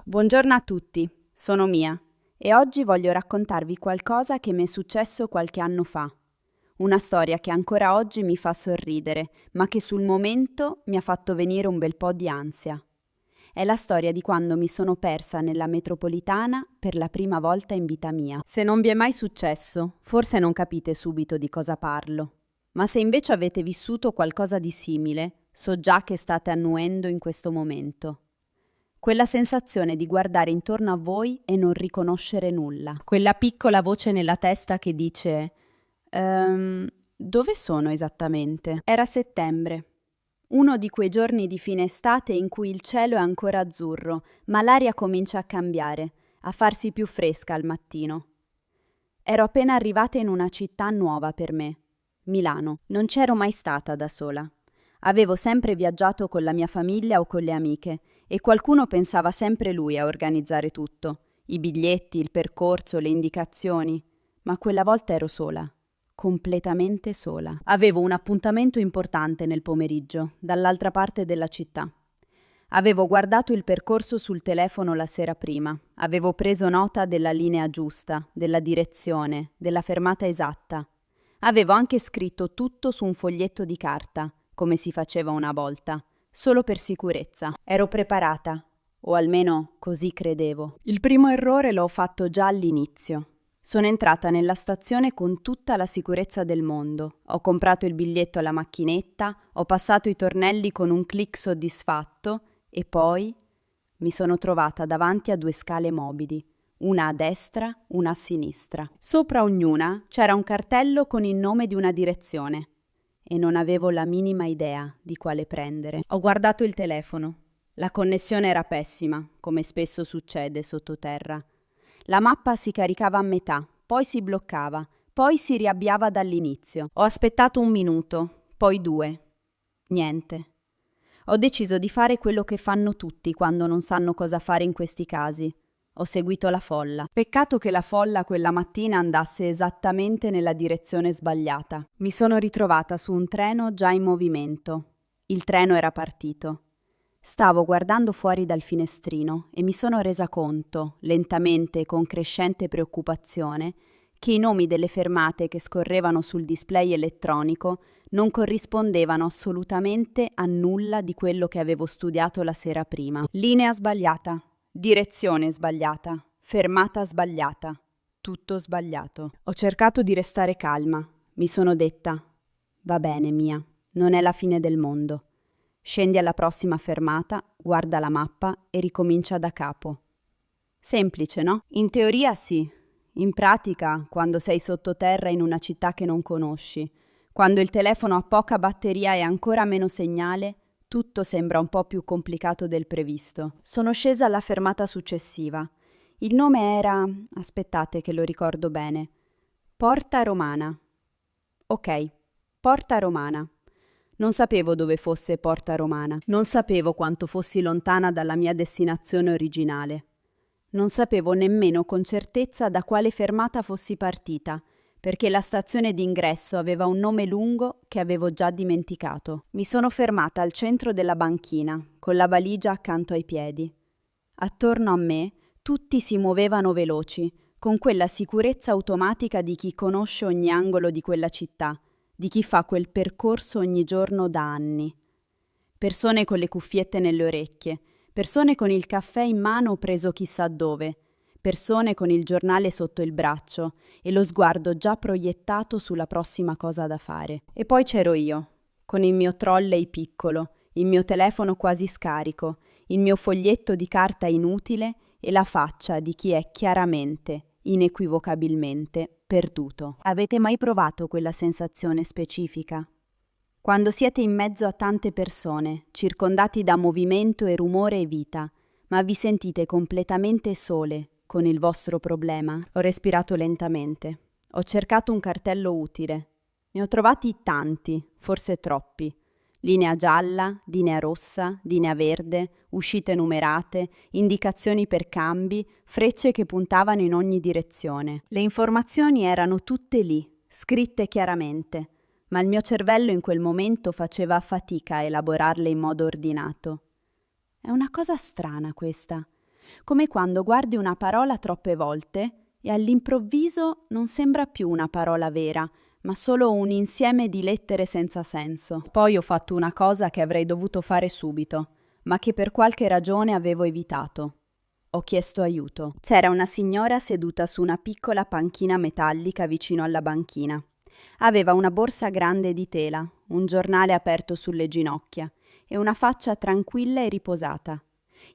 Buongiorno a tutti, sono Mia e oggi voglio raccontarvi qualcosa che mi è successo qualche anno fa. Una storia che ancora oggi mi fa sorridere, ma che sul momento mi ha fatto venire un bel po' di ansia. È la storia di quando mi sono persa nella metropolitana per la prima volta in vita mia. Se non vi è mai successo, forse non capite subito di cosa parlo. Ma se invece avete vissuto qualcosa di simile, so già che state annuendo in questo momento. Quella sensazione di guardare intorno a voi e non riconoscere nulla. Quella piccola voce nella testa che dice dove sono esattamente? Era settembre. Uno di quei giorni di fine estate in cui il cielo è ancora azzurro, ma l'aria comincia a cambiare, a farsi più fresca al mattino. Ero appena arrivata in una città nuova per me, Milano. Non c'ero mai stata da sola. Avevo sempre viaggiato con la mia famiglia o con le amiche e qualcuno pensava sempre lui a organizzare tutto, i biglietti, il percorso, le indicazioni, ma quella volta ero sola, completamente sola. Avevo un appuntamento importante nel pomeriggio, dall'altra parte della città. Avevo guardato il percorso sul telefono la sera prima, avevo preso nota della linea giusta, della direzione, della fermata esatta. Avevo anche scritto tutto su un foglietto di carta, come si faceva una volta, solo per sicurezza. Ero preparata, o almeno così credevo. Il primo errore l'ho fatto già all'inizio. Sono entrata nella stazione con tutta la sicurezza del mondo. Ho comprato il biglietto alla macchinetta, ho passato i tornelli con un click soddisfatto e poi mi sono trovata davanti a due scale mobili, una a destra, una a sinistra. Sopra ognuna c'era un cartello con il nome di una direzione e non avevo la minima idea di quale prendere. Ho guardato il telefono. La connessione era pessima, come spesso succede sottoterra. La mappa si caricava a metà, poi si bloccava, poi si riavviava dall'inizio. Ho aspettato 1 minuto, poi 2. Niente. Ho deciso di fare quello che fanno tutti quando non sanno cosa fare in questi casi. Ho seguito la folla. Peccato che la folla quella mattina andasse esattamente nella direzione sbagliata. Mi sono ritrovata su un treno già in movimento. Il treno era partito. Stavo guardando fuori dal finestrino e mi sono resa conto, lentamente e con crescente preoccupazione, che i nomi delle fermate che scorrevano sul display elettronico non corrispondevano assolutamente a nulla di quello che avevo studiato la sera prima. Linea sbagliata. Direzione sbagliata, fermata sbagliata, tutto sbagliato. Ho cercato di restare calma. Mi sono detta, va bene Mia, non è la fine del mondo. Scendi alla prossima fermata, guarda la mappa e ricomincia da capo. Semplice, no? In teoria sì. In pratica, quando sei sottoterra in una città che non conosci, quando il telefono ha poca batteria e ancora meno segnale, tutto sembra un po' più complicato del previsto. Sono scesa alla fermata successiva. Il nome era... aspettate che lo ricordo bene. Porta Romana. Ok, Porta Romana. Non sapevo dove fosse Porta Romana. Non sapevo quanto fossi lontana dalla mia destinazione originale. Non sapevo nemmeno con certezza da quale fermata fossi partita, perché la stazione d'ingresso aveva un nome lungo che avevo già dimenticato. Mi sono fermata al centro della banchina, con la valigia accanto ai piedi. Attorno a me tutti si muovevano veloci, con quella sicurezza automatica di chi conosce ogni angolo di quella città, di chi fa quel percorso ogni giorno da anni. Persone con le cuffiette nelle orecchie, persone con il caffè in mano preso chissà dove, persone con il giornale sotto il braccio e lo sguardo già proiettato sulla prossima cosa da fare. E poi c'ero io, con il mio trolley piccolo, il mio telefono quasi scarico, il mio foglietto di carta inutile e la faccia di chi è chiaramente, inequivocabilmente, perduto. Avete mai provato quella sensazione specifica? Quando siete in mezzo a tante persone, circondati da movimento e rumore e vita, ma vi sentite completamente sole con il vostro problema. Ho respirato lentamente. Ho cercato un cartello utile. Ne ho trovati tanti, forse troppi. Linea gialla, linea rossa, linea verde, uscite numerate, indicazioni per cambi, frecce che puntavano in ogni direzione. Le informazioni erano tutte lì, scritte chiaramente, ma il mio cervello in quel momento faceva fatica a elaborarle in modo ordinato. È una cosa strana questa. come quando guardi una parola troppe volte e all'improvviso non sembra più una parola vera, ma solo un insieme di lettere senza senso. Poi ho fatto una cosa che avrei dovuto fare subito, ma che per qualche ragione avevo evitato. Ho chiesto aiuto. C'era una signora seduta su una piccola panchina metallica vicino alla banchina. Aveva una borsa grande di tela, un giornale aperto sulle ginocchia e una faccia tranquilla e riposata.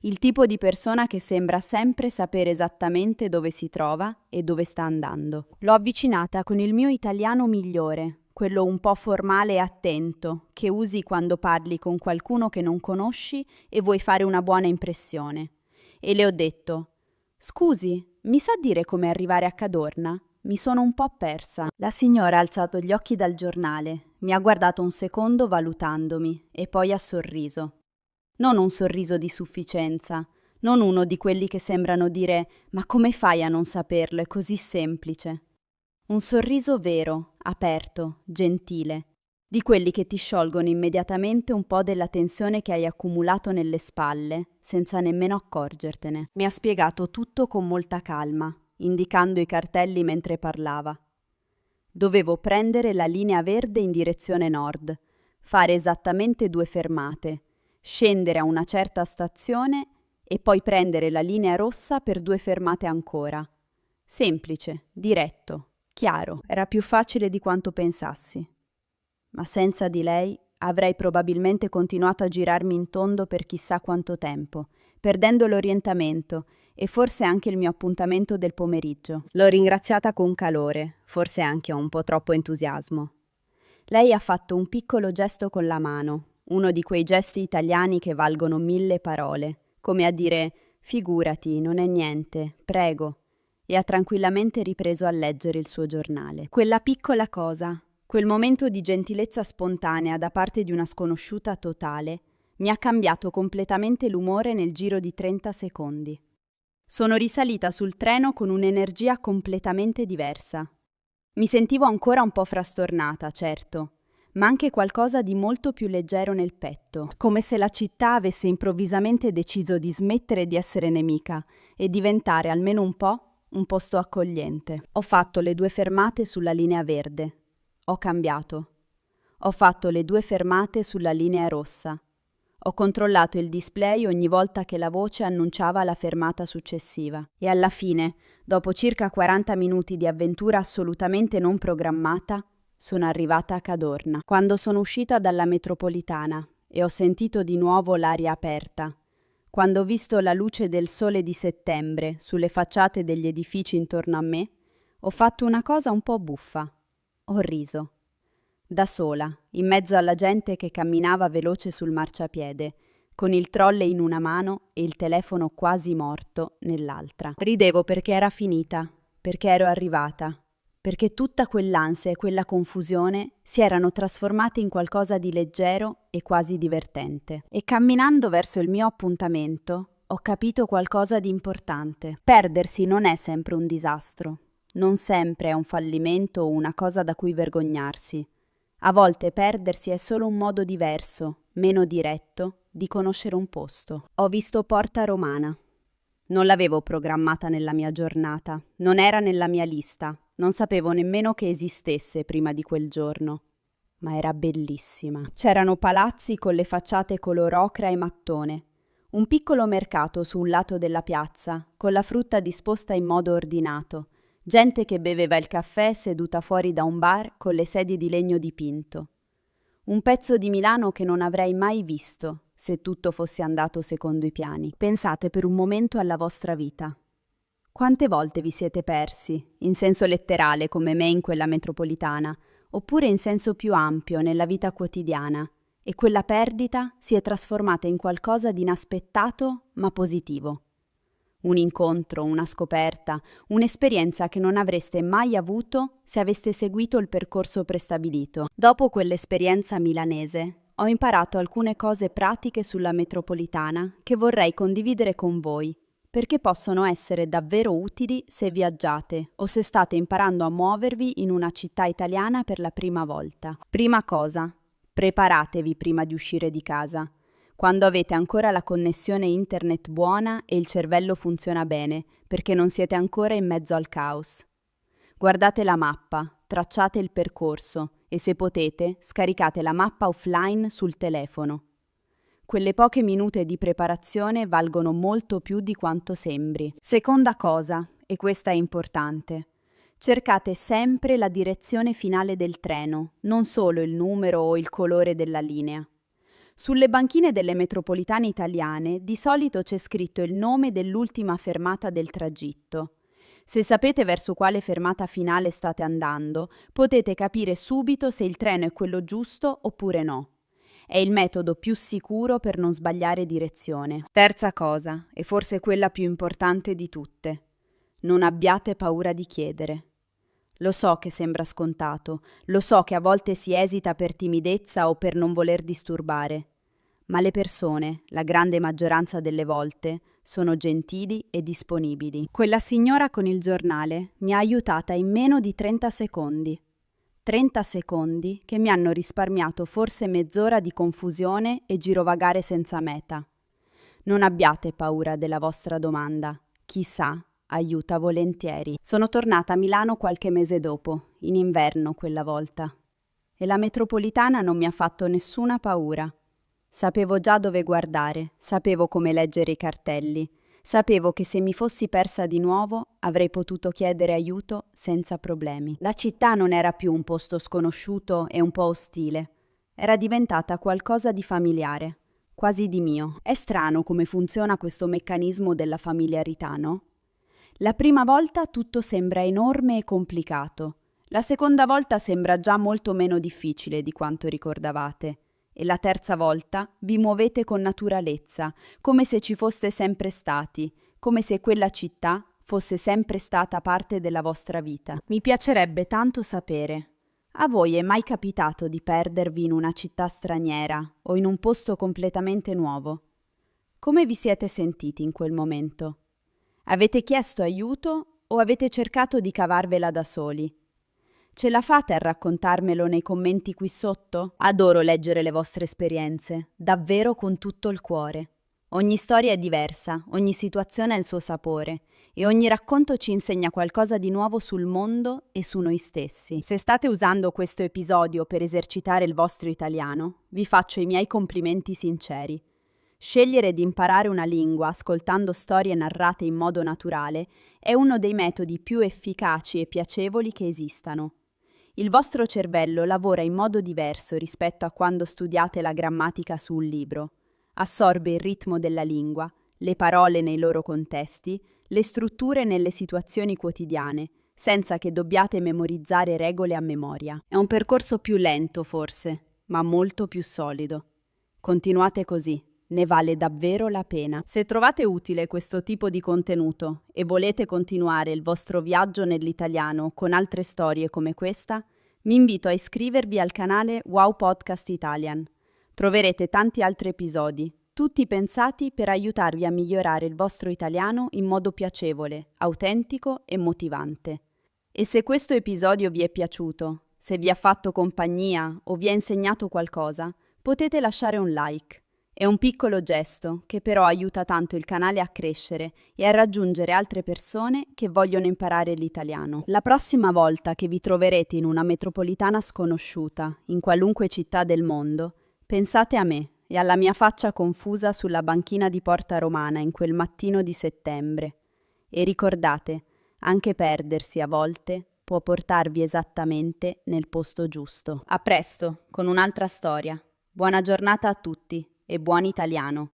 Il tipo di persona che sembra sempre sapere esattamente dove si trova e dove sta andando. L'ho avvicinata con il mio italiano migliore, quello un po' formale e attento, che usi quando parli con qualcuno che non conosci e vuoi fare una buona impressione. E le ho detto: «Scusi, mi sa dire come arrivare a Cadorna? Mi sono un po' persa». La signora ha alzato gli occhi dal giornale, mi ha guardato un secondo valutandomi e poi ha sorriso. Non un sorriso di sufficienza, non uno di quelli che sembrano dire «Ma come fai a non saperlo? È così semplice». Un sorriso vero, aperto, gentile, di quelli che ti sciolgono immediatamente un po' della tensione che hai accumulato nelle spalle, senza nemmeno accorgertene. Mi ha spiegato tutto con molta calma, indicando i cartelli mentre parlava. Dovevo prendere la linea verde in direzione nord, fare esattamente 2 fermate, scendere a una certa stazione e poi prendere la linea rossa per 2 fermate ancora. Semplice, diretto, chiaro. Era più facile di quanto pensassi. Ma senza di lei avrei probabilmente continuato a girarmi in tondo per chissà quanto tempo, perdendo l'orientamento e forse anche il mio appuntamento del pomeriggio. L'ho ringraziata con calore, forse anche un po' troppo entusiasmo. Lei ha fatto un piccolo gesto con la mano, uno di quei gesti italiani che valgono 1000 parole, come a dire «Figurati, non è niente, prego», e ha tranquillamente ripreso a leggere il suo giornale. Quella piccola cosa, quel momento di gentilezza spontanea da parte di una sconosciuta totale, mi ha cambiato completamente l'umore nel giro di 30 secondi. Sono risalita sul treno con un'energia completamente diversa. Mi sentivo ancora un po' frastornata, certo, ma anche qualcosa di molto più leggero nel petto, come se la città avesse improvvisamente deciso di smettere di essere nemica e diventare almeno un po' un posto accogliente. Ho fatto le 2 fermate sulla linea verde. Ho cambiato. Ho fatto le 2 fermate sulla linea rossa. Ho controllato il display ogni volta che la voce annunciava la fermata successiva. E alla fine, dopo circa 40 minuti di avventura assolutamente non programmata, sono arrivata a Cadorna. Quando sono uscita dalla metropolitana e ho sentito di nuovo l'aria aperta, quando ho visto la luce del sole di settembre sulle facciate degli edifici intorno a me, ho fatto una cosa un po' buffa. Ho riso. Da sola, in mezzo alla gente che camminava veloce sul marciapiede, con il trolley in una mano e il telefono quasi morto nell'altra. Ridevo perché era finita, perché ero arrivata, perché tutta quell'ansia e quella confusione si erano trasformate in qualcosa di leggero e quasi divertente. E camminando verso il mio appuntamento, ho capito qualcosa di importante. Perdersi non è sempre un disastro, non sempre è un fallimento o una cosa da cui vergognarsi. A volte perdersi è solo un modo diverso, meno diretto, di conoscere un posto. Ho visto Porta Romana. Non l'avevo programmata nella mia giornata, non era nella mia lista, non sapevo nemmeno che esistesse prima di quel giorno. Ma era bellissima. C'erano palazzi con le facciate color ocra e mattone, un piccolo mercato su un lato della piazza, con la frutta disposta in modo ordinato, gente che beveva il caffè seduta fuori da un bar con le sedie di legno dipinto. Un pezzo di Milano che non avrei mai visto se tutto fosse andato secondo i piani. Pensate per un momento alla vostra vita. Quante volte vi siete persi, in senso letterale come me in quella metropolitana, oppure in senso più ampio nella vita quotidiana, e quella perdita si è trasformata in qualcosa di inaspettato ma positivo. Un incontro, una scoperta, un'esperienza che non avreste mai avuto se aveste seguito il percorso prestabilito. Dopo quell'esperienza milanese, ho imparato alcune cose pratiche sulla metropolitana che vorrei condividere con voi, perché possono essere davvero utili se viaggiate o se state imparando a muovervi in una città italiana per la prima volta. Prima cosa, preparatevi prima di uscire di casa. quando avete ancora la connessione internet buona e il cervello funziona bene, perché non siete ancora in mezzo al caos. Guardate la mappa, tracciate il percorso e se potete scaricate la mappa offline sul telefono. Quelle poche minute di preparazione valgono molto più di quanto sembri. Seconda cosa, e questa è importante. Cercate sempre la direzione finale del treno, non solo il numero o il colore della linea. Sulle banchine delle metropolitane italiane di solito c'è scritto il nome dell'ultima fermata del tragitto. Se sapete verso quale fermata finale state andando, potete capire subito se il treno è quello giusto oppure no. È il metodo più sicuro per non sbagliare direzione. Terza cosa, e forse quella più importante di tutte. Non abbiate paura di chiedere. Lo so che sembra scontato, lo so che a volte si esita per timidezza o per non voler disturbare, ma le persone, la grande maggioranza delle volte, sono gentili e disponibili. Quella signora con il giornale mi ha aiutata in meno di 30 secondi. 30 secondi che mi hanno risparmiato forse mezz'ora di confusione e girovagare senza meta. Non abbiate paura della vostra domanda. Chissà, aiuta volentieri. Sono tornata a Milano qualche mese dopo, in inverno quella volta. E la metropolitana non mi ha fatto nessuna paura. Sapevo già dove guardare, sapevo come leggere i cartelli, sapevo che se mi fossi persa di nuovo avrei potuto chiedere aiuto senza problemi. La città non era più un posto sconosciuto e un po' ostile, era diventata qualcosa di familiare, quasi di mio. È strano come funziona questo meccanismo della familiarità, no? La prima volta tutto sembra enorme e complicato, la seconda volta sembra già molto meno difficile di quanto ricordavate. E la terza volta vi muovete con naturalezza, come se ci foste sempre stati, come se quella città fosse sempre stata parte della vostra vita. Mi piacerebbe tanto sapere. A voi è mai capitato di perdervi in una città straniera o in un posto completamente nuovo? Come vi siete sentiti in quel momento? Avete chiesto aiuto o avete cercato di cavarvela da soli? Ce la fate a raccontarmelo nei commenti qui sotto? Adoro leggere le vostre esperienze, davvero con tutto il cuore. Ogni storia è diversa, ogni situazione ha il suo sapore e ogni racconto ci insegna qualcosa di nuovo sul mondo e su noi stessi. Se state usando questo episodio per esercitare il vostro italiano, vi faccio i miei complimenti sinceri. Scegliere di imparare una lingua ascoltando storie narrate in modo naturale è uno dei metodi più efficaci e piacevoli che esistano. Il vostro cervello lavora in modo diverso rispetto a quando studiate la grammatica su un libro. Assorbe il ritmo della lingua, le parole nei loro contesti, le strutture nelle situazioni quotidiane, senza che dobbiate memorizzare regole a memoria. È un percorso più lento forse, ma molto più solido. Continuate così. Ne vale davvero la pena. Se trovate utile questo tipo di contenuto e volete continuare il vostro viaggio nell'italiano con altre storie come questa, mi invito a iscrivervi al canale Wow Podcast Italian. Troverete tanti altri episodi, tutti pensati per aiutarvi a migliorare il vostro italiano in modo piacevole, autentico e motivante. E se questo episodio vi è piaciuto, se vi ha fatto compagnia o vi ha insegnato qualcosa, potete lasciare un like. È un piccolo gesto che però aiuta tanto il canale a crescere e a raggiungere altre persone che vogliono imparare l'italiano. La prossima volta che vi troverete in una metropolitana sconosciuta, in qualunque città del mondo, pensate a me e alla mia faccia confusa sulla banchina di Porta Romana in quel mattino di settembre. E ricordate, anche perdersi a volte può portarvi esattamente nel posto giusto. A presto, con un'altra storia. Buona giornata a tutti. E buon italiano.